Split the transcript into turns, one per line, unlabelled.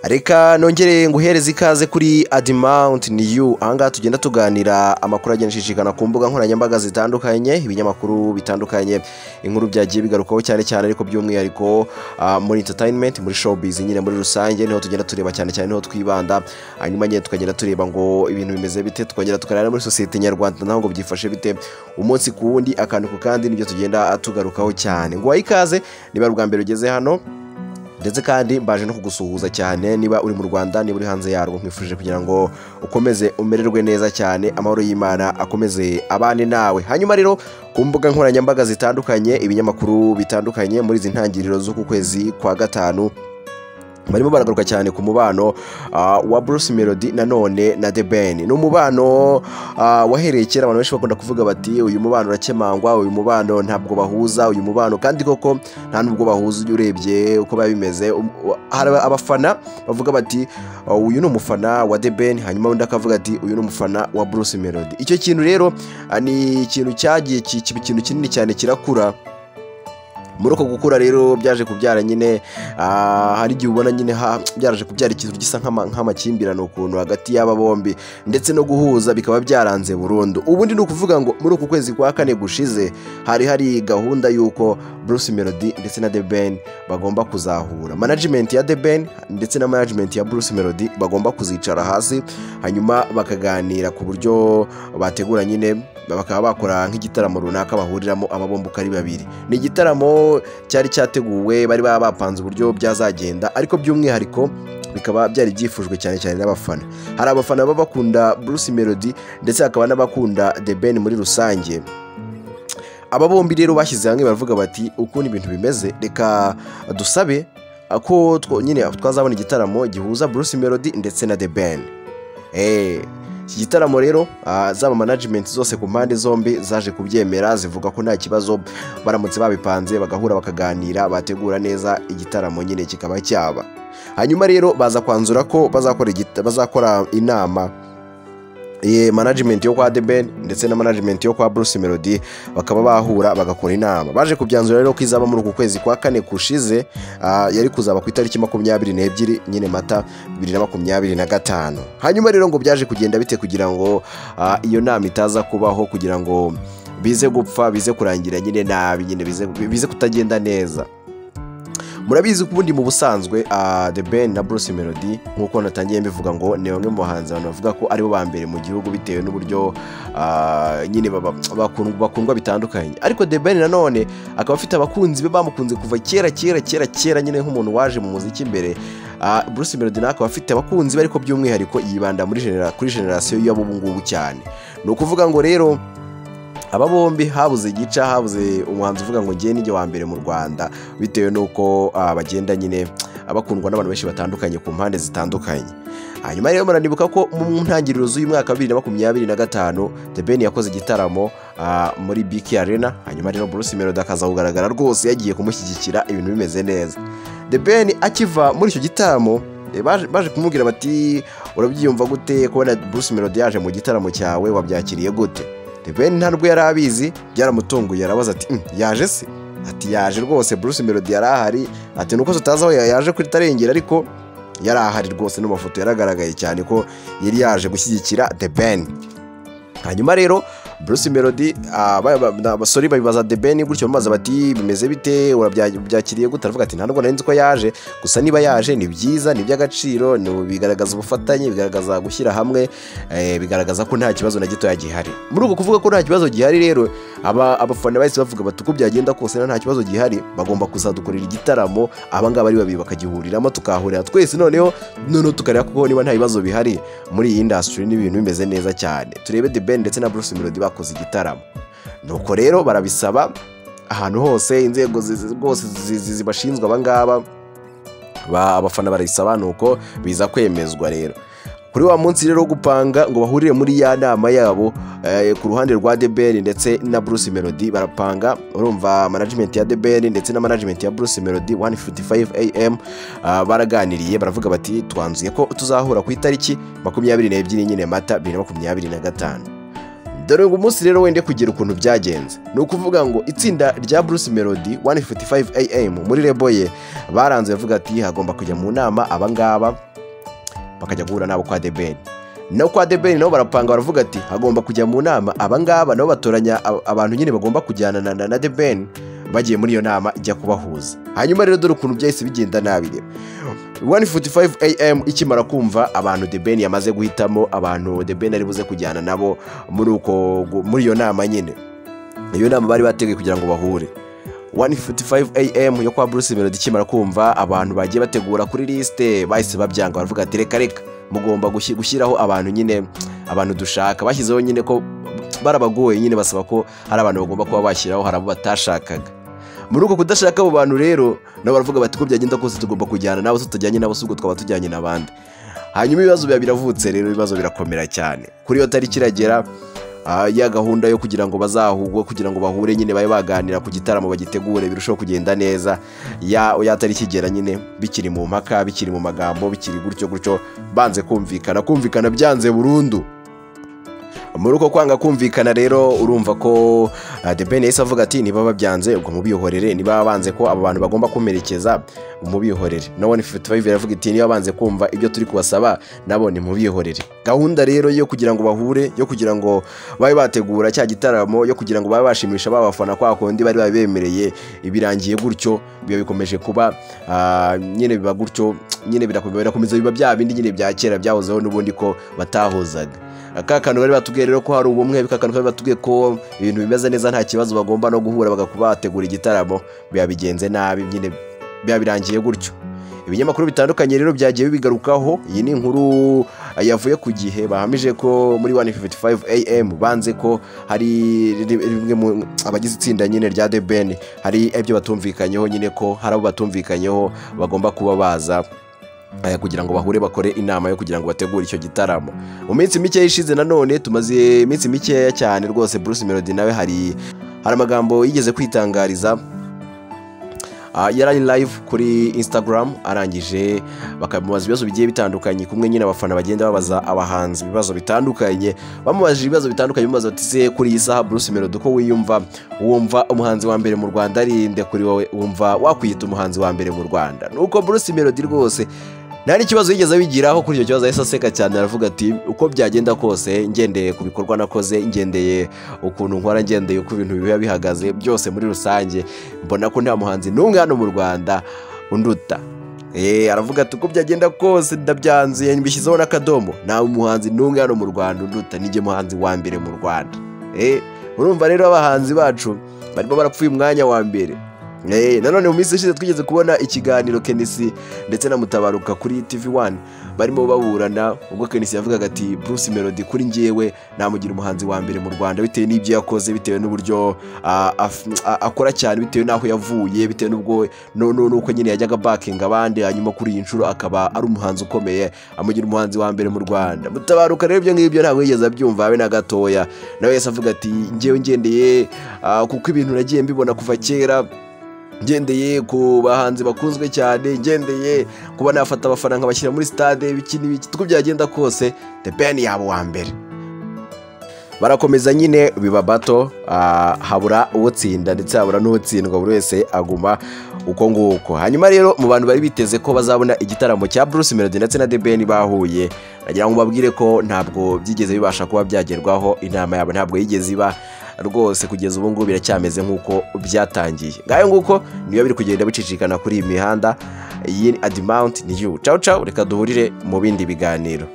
Reka nongere nguhereze ikaze kuri Admount New. Ahangaha tugenda tuganira amakuru agenshishikana ku mbuga nkoranyambaga zitandukanye, ibinyamakuru bitandukanye, inkuru byagiye bigarukaho cyane ariko by'umwihariko muri entertainment, muri showbiz nyine muri rusange niho tugenda tureba cyane niho twibanda. Hanyuma nyine tukagenda tureba ngo ibintu bimeze bite, tukagenda tukareba muri societe nyarwanda naho ngo byifashe bite umunsi ku wundi, akantu ku kandi nibyo tugenda tugarukaho cyane. Ngo ikaze niba rwa mbere ugeze hano, ndetse kandi mbaje no kugusuhuza cyane niba uri mu Rwanda, niba uri hanze yarwo, nkwifurije kugira ngo ukomeze umererwe neza cyane, amahoro y'Imana akomeze abane nawe. Hanyuma rero ku mbuga nkoranyambaga zitandukanye, ibinyamakuru bitandukanye muri izi ntangiriro z'uku kwezi kwa gatanu barimo baragaruka cyane ku mubano wa Bruce Melody nanone na The Ben. Ni umubano wahereye kera, abantu benshi bakunda kuvuga bati uyu mubano urakemangwa, uyu mubano ntabwo bahuza, uyu mubano kandi koko nta nubwo bahuza urebye uko biba bimeze. Hari abafana bavuga bati uyu ni umufana wa The Ben, hanyuma undi akavuga ati uyu ni umufana wa Bruce Melody. Icyo kintu rero ni ikintu cyagiye kiba ikintu kinini cyane kirakura. Muri uko gukura rero byaje kubyara nyine hari igihe ubona nyine byaraje kubyara ikintu gisa nk'amakimbirane ukuntu hagati y'aba bombi, ndetse no guhuza bikaba byaranze burundu. Ubundi ni ukuvuga ngo muri uku kwezi kwa kane gushize hari gahunda y'uko Bruce Melody ndetse na The Ben bagomba kuzahura. Management ya The Ben ndetse na management ya Bruce Melody bagomba kuzicara hasi, hanyuma bakaganira ku buryo bategura nyine bakaba bakora nk'igitaramo runaka bahuriramo ababombi uko ari babiri. Ni igitaramo cyari cyateguwe, bari bapanze uburyo byazagenda, ariko by'umwihariko bikaba byari byifujwe cyane n'abafana. Hari abafana baba bakunda Bruce Melody ndetse hakaba n'abakunda The Ben muri rusange. Aba bombi rero bashyize hamwe baravuga bati ukuntu ibintu bimeze, reka dusabe ko nyine twazabona igitaramo gihuza Bruce Melody ndetse na The Ben. Iki gitaramo rero zaba management zose ku mpande zombi zaje kubyemera, zivuga ko nta kibazo baramutse babipanze bagahura bakaganira bategura neza igitaramo nyine kikaba cyaba. Hanyuma rero baza kwanzura ko bazakora inama, management yo kwa The Ben ndetse na management yo kwa Bruce Melody bakaba bahura bagakora inama. Baje kubyanzura rero ko izaba muri uku kwezi kwa kane kushize, yari kuzaba ku itariki 22 nyine Mata 2025. Hanyuma rero ngo byaje kugenda bite kugira ngo iyo nama itaza kubaho, kugira ngo bize gupfa, bize kurangira nyine nabi, nyine bize kutagenda neza. Murabizi ko ubundi mu busanzwe The Ben na Bruce Melody nk'uko natangiye mbivuga ngo ni bamwe mu bahanzi abantu bavuga ko aribo ba mbere mu gihugu bitewe n'uburyo nyine bakundwa bitandukanye. Ariko The Ben nanone akaba afite abakunzi be bamukunze kuva kera nyine nk'umuntu waje mu muziki imbere. Bruce Melody nawe akaba afite abakunzi be, ariko by'umwihariko yibanda kuri generation y'abo ngubu cyane. Ni ukuvuga ngo rero aba bombi habuze gica, habuze umuhanzi uvuga ngo ngiye n'ijye wa mbere mu Rwanda, bitewe n'uko bagenda nyine abakundwa n'abantu benshi batandukanye ku mpande zitandukanye. Hanyuma rero muranibuka ko mu ntangiriro z'uyu mwaka 2025 The Ben yakoze igitaramo muri BK Arena, hanyuma rero Bruce Melody akaza kugaragara rwose yagiye kumushyigikira, ibintu bimeze neza. The Ben akiva muri icyo gitaramo baje kumubwira bati urabyiyumva gute kubona Bruce Melody yaje mu gitaramo cyawe, wabyakiriye gute? The Ben ntabwo yari abizi, byaramutunguye, arabaza ati yaje se? Ati yaje rwose, Bruce Melody yari ahari, ati nuko tutazi aho yaje kuri tarengera, ariko yari ahari rwose, n'amafoto yaragaragaye cyane ko yari yaje gushyigikira The Ben. Hanyuma rero Bruce Melody abasore babibaza The Ben gutyo, bamaze bati bimeze bite, urabyakiriye gute? Aravuga ati ntabwo nari nzi ko yaje, gusa niba yaje ni byiza, ni by'agaciro, bigaragaza ubufatanye, bigaragaza gushyira hamwe, bigaragaza ko nta kibazo na gito gihari. Muri uko kuvuga ko nta kibazo gihari rero abafana bahise bavuga bati uko byagenda kose nta kibazo gihari, bagomba kuzadukorera igitaramo abangaba ari babiri bakagihuriramo, tukahurira twese noneho tukareba ko niba nta bibazo bihari muri iyi industry n'ibintu bimeze neza cyane. Turebe The Ben ndetse na Bruce Melody bakoze igitaramo. Nuko rero barabisaba ahantu hose, inzego rwose zibashinzwe abangaba abafana barabisaba, nuko biza kwemezwa. Rero kuri wa munsi rero gupanga ngo bahurire muri ya nama yabo ku ruhande rwa The Ben ndetse na Bruce Melody, barapanga. Urumva management ya The Ben ndetse na management ya Bruce Melody 1:55 AM baraganiriye, baravuga bati twanzuye ko tuzahura ku itariki 22 nyine Mata 2025. dore ngo umunsi rero wende kugira ukuntu byagenze ni ukuvuga ngo itsinda rya Bruce Melody 1:45 AM muri lebo ye baranze bavuga ati hagomba kujya mu nama abangaba bakajya guhura nabo kwa The Ben. No kwa The Ben nabo barapanga baravuga ati hagomba kujya mu nama abangaba nabo batoranya abantu nyine bagomba kujyana na The Ben bagiye muri iyo nama ijya kubahuza. Hanyuma rero dore ukuntu byahise bigenda nabi rero 1:45 AM ikimara kumva abantu The Ben yamaze guhitamo abantu The Ben ari buze kujyana nabo muri iyo nama nyine. Iyo nama bari bateguye kugira ngo bahure 1:45 AM yo kwa Bruce Melody ikimara kumva abantu bagiye bategura kuri liste bahise babyanga baravuga ati reka mugomba gushyiraho abantu nyine abantu dushaka. Bashyizeho nyine ko barabagoye nyine basaba ko hari abantu bagomba kuba bashyiraho hari abo batashakaga. Muri uko kudashaka abo bantu rero nabo baravuga bati ko byagenda kose tugomba kujyana nabo tutajyanye nabo subwo twaba tujyanye nabandi. Hanyuma ibibazo biravutse rero ibibazo birakomera cyane. Kuri iyo tariki kiragera ya gahunda yo kugira ngo bazahugwe kugira ngo bahure nyine babe baganira ku gitaramo bagitegure birushaho kugenda neza ya tariki kigera nyine bikiri mu mpaka bikiri mu magambo bikiri gutyo banze kumvikana byanze burundu. Muri uko kwanga kumvikana rero urumva ko The Ben yahise avuga ati niba babyanze ubwo mubihorere, niba banze ko abo bantu bagomba kumerekeza mubihorere. No 1:45 yaravuga ati niba banze kumva ibyo turi kubasaba nabo ni mubihorere. Gahunda rero yo kugira ngo bahure yo kugira ngo babe bategura cya gitaramo yo kugira ngo babe bashimisha babafana kwa kondi bari babemereye ibirangiye gutyo bikomeje kuba nyine biba gutyo nyine birakomeza biba bya bindi nyine bya kera byahozeho n'ubundi ko batahozaga. Akakano bari batubwiye rero ko hari ubumwe bikakano bari batubwiye ko ibintu bimeze neza nta kibazo bagomba no guhura bagakubategura igitaramo bigenze nabi nyine birangiye gutyo. Ibinyamakuru bitandukanye rero byagiye bigarukaho. Iyi ni inkuru yavuye ku Gihe bahamije ko muri 1:55 AM banze ko hari rimwe mu abagize itsinda nyine rya The Ben hari ibyo batumvikanyeho nyine ko hari abo batumvikanyeho bagomba kuba baza kugira ngo bahure bakore inama yo kugira ngo bategure icyo gitaramo. Mu minsi mike yishize nanone tumaze iminsi mikeya cyane rwose Bruce Melody nawe hari amagambo yigeze kwitangariza yari live kuri Instagram arangije bakamubaza ibibazo bigiye bitandukanye kumwe nyine abafana bagenda babaza abahanzi ibibazo bitandukanye bamubajije ibibazo bitandukanye bamubaza ati se kuri iyi saha Bruce Melody ko wumva umuhanzi wa mbere mu Rwanda ari nde kuri wowe wumva wakwita umuhanzi wa mbere mu Rwanda. Nuko Bruce Melody rwose nta n'ikibazo yigeze abigiraho kuri icyo kibazo yahise aseka cyane aravuga ati uko byagenda kose ngendeye ku bikorwa nakoze ngendeye ukuntu nkora ngendeye uko ibintu biba bihagaze byose muri rusange mbona ko nta muhanzi n'umwe hano mu Rwanda unduta. Aravuga ati uko byagenda kose ndabyanze mbishyizeho n'akadomo nta muhanzi n'umwe hano mu Rwanda unduta nijye muhanzi wa mbere mu Rwanda. Urumva rero abahanzi bacu barimo barapfuye umwanya wa mbere. Nanone mu minsi ishize twigeze kubona ikiganiro Kenisi ndetse na Mutabaruka kuri TV1 barimo baburana ubwo Kenisi yavugaga ati Bruce Melody kuri njyewe namugira umuhanzi wa mbere mu Rwanda bitewe n'ibyo yakoze bitewe n'uburyo akora cyane bitewe n'aho yavuye bitewe n'ubwo nuko nyine yajyaga backing abandi hanyuma kuri iyi nshuro akaba ari umuhanzi ukomeye amugira umuhanzi wa mbere mu Rwanda. Mutabaruka rero ibyo ngibyo ntabwo yigeze abyumva abe na gatoya nawe yese avuga ati njyewe ngendeye kuko ibintu nagiye mbibona kuva kera ngendeye ku bahanzi bakunzwe cyane ngendeye kuba nafata abafana nkabashyira muri stade bikini tuko byagenda kose The Ben yabo wa mbere. Barakomeza nyine biba bato habura uwutsinda ndetse habura n'utsindwa buri wese aguma uko nguko. Hanyuma rero mu bantu bari biteze ko bazabona igitaramo cya Bruce Melody ndetse na The Ben bahuye nagira ngo babwire ko ntabwo byigeze bibasha kuba byagerwaho. Inama yabo ntabwo yigeze iba rwose kugeza ubu ngubu biracyameze nk'uko byatangiye. Ngayo nguko niyo biri kugenda bicicikana kuri iyi mihanda. Iyi Adamant ni you. Ciao ciao, reka duhurire mu bindi biganiro.